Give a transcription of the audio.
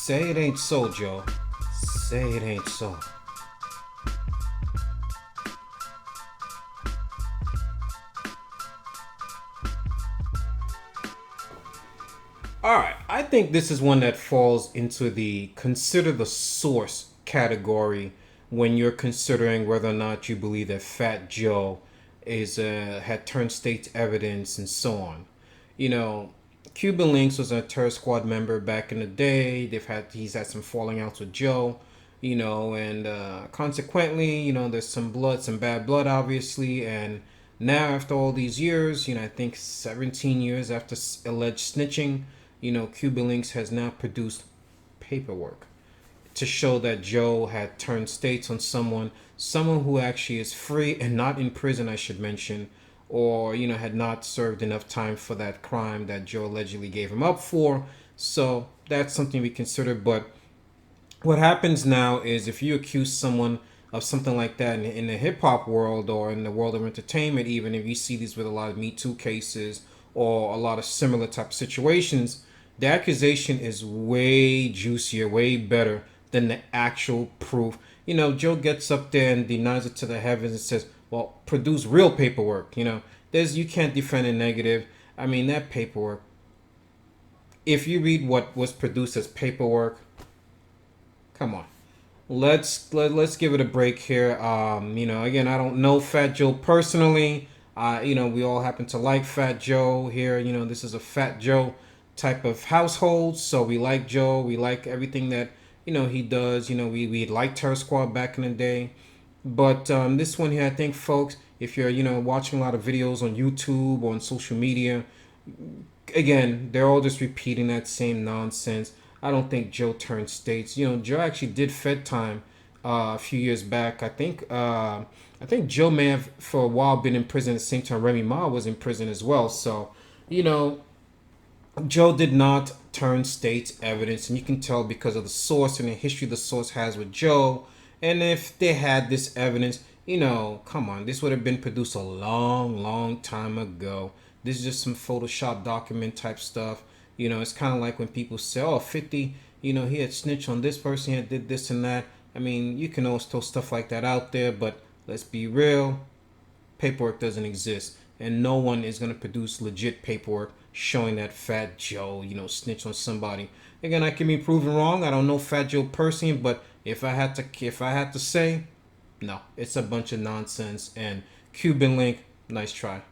Say it ain't so, Joe. Say it ain't so. Alright, I think this is one that falls into the consider the source category when you're considering whether or not you believe that Fat Joe is had turned state's evidence and so on. You know, Cuban Linx was a terror squad member back in the day. He's had some falling outs with Joe, and consequently, there's some bad blood, obviously, and now after all these years, I think 17 years after alleged snitching, Cuban Links has now produced paperwork to show that Joe had turned states on someone who actually is free and not in prison, I should mention, or had not served enough time for that crime that Joe allegedly gave him up for. So that's something we consider. But what happens now is if you accuse someone of something like that in the hip hop world or in the world of entertainment, even if you see these with a lot of Me Too cases or a lot of similar type of situations, the accusation is way juicier, way better than the actual proof. Joe gets up there and denies it to the heavens and says, "Well, produce real paperwork." You can't defend a negative. I mean, that paperwork. If you read what was produced as paperwork, come on. Let's give it a break here. Again, I don't know Fat Joe personally. We all happen to like Fat Joe here. This is a Fat Joe type of household, so we like Joe. We like everything that he does. We liked Terror Squad back in the day, but this one here, I think, folks, if you're watching a lot of videos on YouTube or on social media, again, they're all just repeating that same nonsense. I don't think Joe turned states. Joe actually did Fed time a few years back. I think Joe may have for a while been in prison at the same time Remy Ma was in prison as well. So, Joe did not turn state's evidence, and you can tell because of the source and the history the source has with Joe. And if they had this evidence, come on, this would have been produced a long, long time ago. This is just some Photoshop document type stuff. It's kind of like when people say, "Oh, 50, he had snitched on this person, he had did this and that." I mean, you can always throw stuff like that out there, but let's be real, paperwork doesn't exist, and no one is going to produce legit paperwork showing that Fat Joe, snitched on somebody. Again, I can be proven wrong. I don't know Fat Joe personally, but if I had to say, no, it's a bunch of nonsense. And Cuban Link, nice try.